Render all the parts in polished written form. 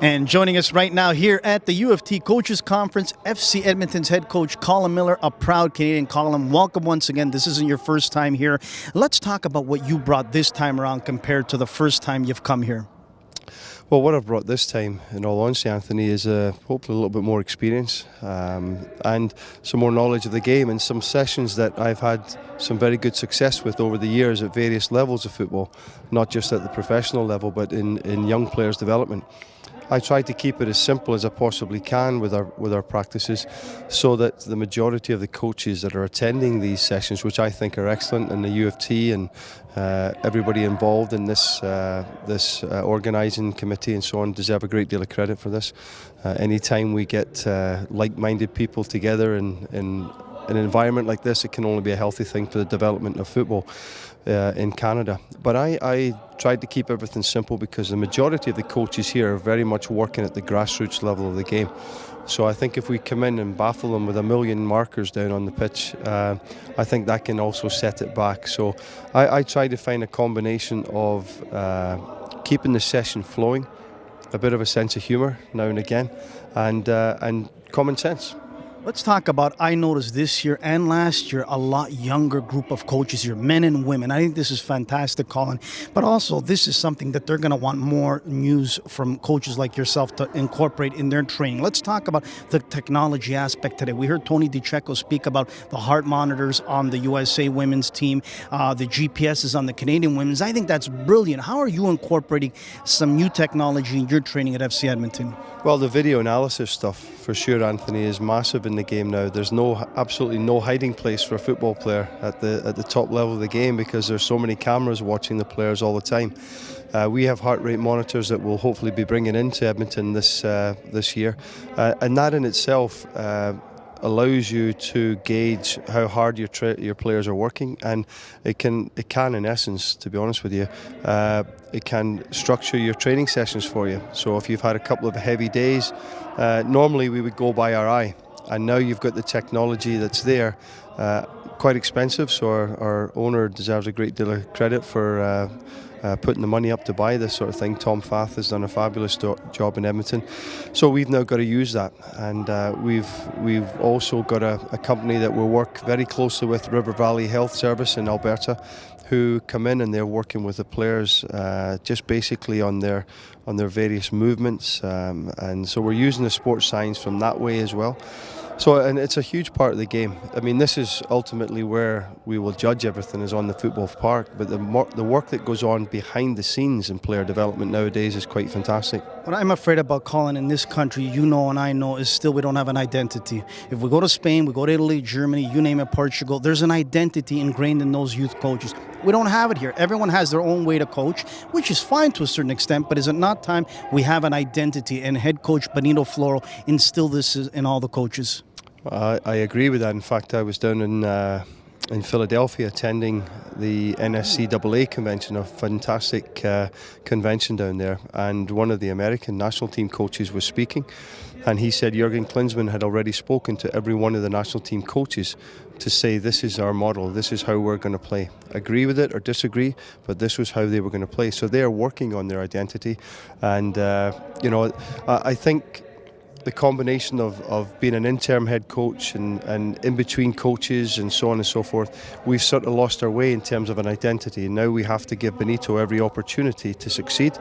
And joining us right now here at the UFT Coaches Conference, FC Edmonton's head coach Colin Miller, a proud Canadian. Colin, welcome once again. This isn't your first time here. Let's talk about what you brought this time around compared to the first time you've come here. Well, what I've brought this time, in all honesty, Anthony, is hopefully a little bit more experience and some more knowledge of the game, and some sessions that I've had some very good success with over the years at various levels of football, not just at the professional level, but in young players' development. I try to keep it as simple as I possibly can with our practices, so that the majority of the coaches that are attending these sessions, which I think are excellent, and the UFT and everybody involved in this organising committee and so on, deserve a great deal of credit for this. Anytime we get like-minded people together in an environment like this, it can only be a healthy thing for the development of football in Canada. But I tried to keep everything simple, because the majority of the coaches here are very much working at the grassroots level of the game. So I think if we come in and baffle them with a million markers down on the pitch, I think that can also set it back. So I try to find a combination of keeping the session flowing, a bit of a sense of humour now and again, and common sense. Let's talk about, I noticed this year and last year, a lot younger group of coaches here, men and women. I think this is fantastic, Colin. But also, this is something that they're going to want more news from coaches like yourself to incorporate in their training. Let's talk about the technology aspect today. We heard Tony DiCecco speak about the heart monitors on the USA women's team, the GPSs on the Canadian women's. I think that's brilliant. How are you incorporating some new technology in your training at FC Edmonton? Well, the video analysis stuff, for sure, Anthony, is massive in the game now. There's absolutely no hiding place for a football player at the top level of the game, because there's so many cameras watching the players all the time. We have heart rate monitors that we'll hopefully be bringing into Edmonton this year, and that in itself allows you to gauge how hard your players are working, and it can in essence, to be honest with you, it can structure your training sessions for you. So if you've had a couple of heavy days, normally we would go by our eye, and now you've got the technology that's there. Quite expensive, so our owner deserves a great deal of credit for putting the money up to buy this sort of thing. Tom Fath has done a fabulous job in Edmonton, so we've now got to use that, and we've also got a company that we work very closely with, River Valley Health Service in Alberta, who come in and they're working with the players just basically on their various movements, and so we're using the sports science from that way as well. So, and it's a huge part of the game. I mean, this is ultimately where we will judge everything, is on the football park, but the work that goes on behind the scenes in player development nowadays is quite fantastic. What I'm afraid about, Colin, in this country, you know and I know, is still we don't have an identity. If we go to Spain, we go to Italy, Germany, you name it, Portugal, there's an identity ingrained in those youth coaches. We don't have it here. Everyone has their own way to coach, which is fine to a certain extent, but is it not time we have an identity? And head coach Benito Floro instilled this in all the coaches. I agree with that. In fact, I was down in Philadelphia attending the NSCAA convention, a fantastic convention down there, and one of the American national team coaches was speaking, and he said Jurgen Klinsmann had already spoken to every one of the national team coaches to say, this is our model, this is how we're going to play. Agree with it or disagree, but this was how they were going to play. So they are working on their identity, and I think the combination of being an interim head coach and in between coaches and so on and so forth, we've sort of lost our way in terms of an identity. And now we have to give Benito every opportunity to succeed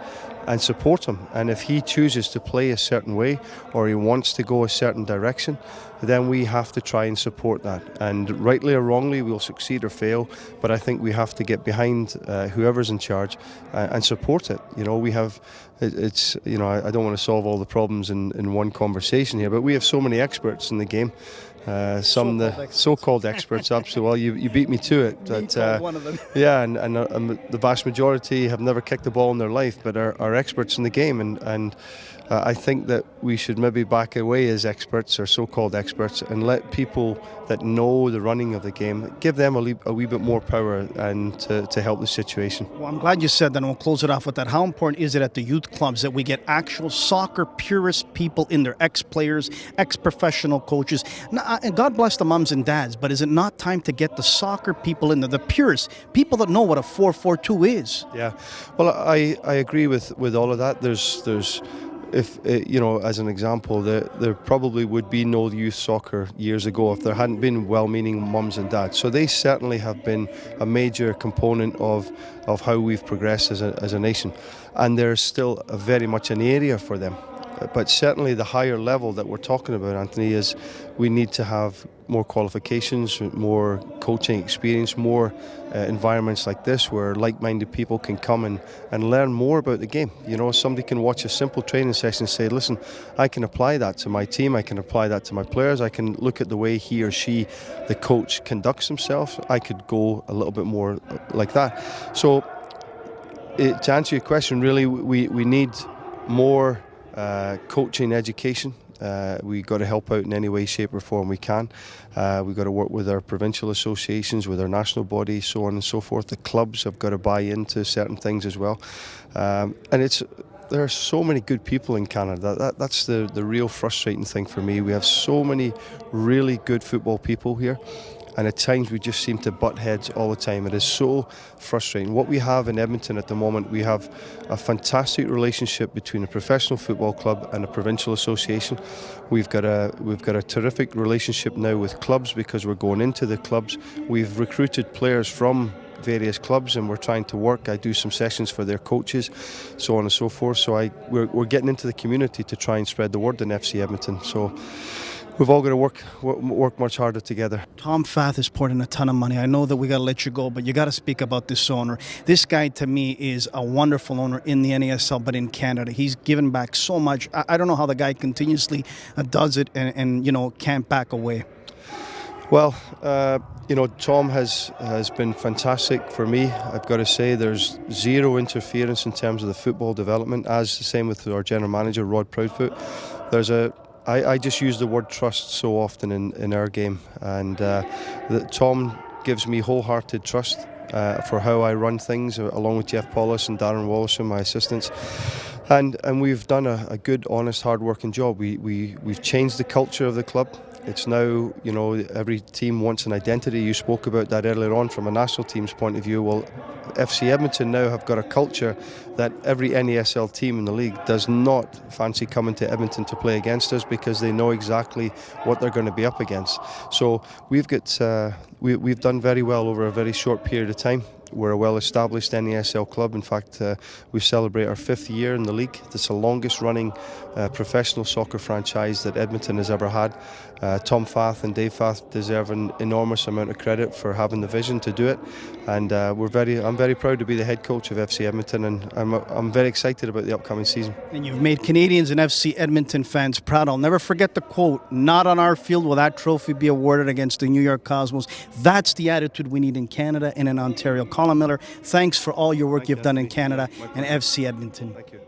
and support him. And if he chooses to play a certain way, or he wants to go a certain direction, then we have to try and support that. And rightly or wrongly, we'll succeed or fail, but I think we have to get behind whoever's in charge and support it. You know, we have, I don't want to solve all the problems in one conversation here, but we have so many experts in the game. So-called experts, absolutely. Well, you beat me to it. But, one of them. Yeah, and the vast majority have never kicked the ball in their life, but are experts in the game, and I think that we should maybe back away as experts or so-called experts and let people that know the running of the game, give them a wee bit more power and to help the situation. Well, I'm glad you said that, and we'll close it off with that. How important is it at the youth clubs that we get actual soccer purist people in there, ex-players, ex-professional coaches? And God bless the mums and dads, but is it not time to get the soccer people in there, the purists, people that know what a 4-4-2 is? Yeah, well, I agree with all of that. There's if as an example, there probably would be no youth soccer years ago if there hadn't been well-meaning mums and dads. So they certainly have been a major component of how we've progressed as a nation, and there's still very much an area for them. But certainly the higher level that we're talking about, Anthony, is we need to have more qualifications, more coaching experience, more environments like this where like-minded people can come and learn more about the game. Somebody can watch a simple training session and say, listen, I can apply that to my team, I can apply that to my players, I can look at the way he or she, the coach, conducts himself. I could go a little bit more like that. So to answer your question, really, we need more coaching education. We've got to help out in any way, shape or form we can. We've got to work with our provincial associations, with our national body, so on and so forth. The clubs have got to buy into certain things as well. And there are so many good people in Canada. That's the real frustrating thing for me. We have so many really good football people here, and at times we just seem to butt heads all the time. It is so frustrating. What we have in Edmonton at the moment, we have a fantastic relationship between a professional football club and a provincial association. We've got a terrific relationship now with clubs because we're going into the clubs. We've recruited players from various clubs and we're trying to work. I do some sessions for their coaches, so on and so forth. So we're getting into the community to try and spread the word in FC Edmonton. So we've all got to work much harder together. Tom Fath has poured in a ton of money. I know that we got to let you go, but you got to speak about this owner. This guy, to me, is a wonderful owner in the NASL, but in Canada. He's given back so much. I don't know how the guy continuously does it and can't back away. Well, Tom has been fantastic for me. I've got to say there's zero interference in terms of the football development, as the same with our general manager, Rod Proudfoot. I just use the word trust so often in our game, and Tom gives me wholehearted trust for how I run things, along with Jeff Paulus and Darren Wallison, my assistants. And we've done a good, honest, hard-working job. We've changed the culture of the club. It's now, every team wants an identity. You spoke about that earlier on from a national team's point of view. Well, FC Edmonton now have got a culture that every NASL team in the league does not fancy coming to Edmonton to play against us because they know exactly what they're going to be up against. So we've done very well over a very short period of time. We're a well-established NASL club. In fact, we celebrate our 5th year in the league. It's the longest-running professional soccer franchise that Edmonton has ever had. Tom Fath and Dave Fath deserve an enormous amount of credit for having the vision to do it. And I'm very proud to be the head coach of FC Edmonton, and I'm very excited about the upcoming season. And you've made Canadians and FC Edmonton fans proud. I'll never forget the quote, "Not on our field will that trophy be awarded against the New York Cosmos." That's the attitude we need in Canada and in Ontario. Colin Miller, thanks for all your work you've done in Canada and FC Edmonton. Thank you.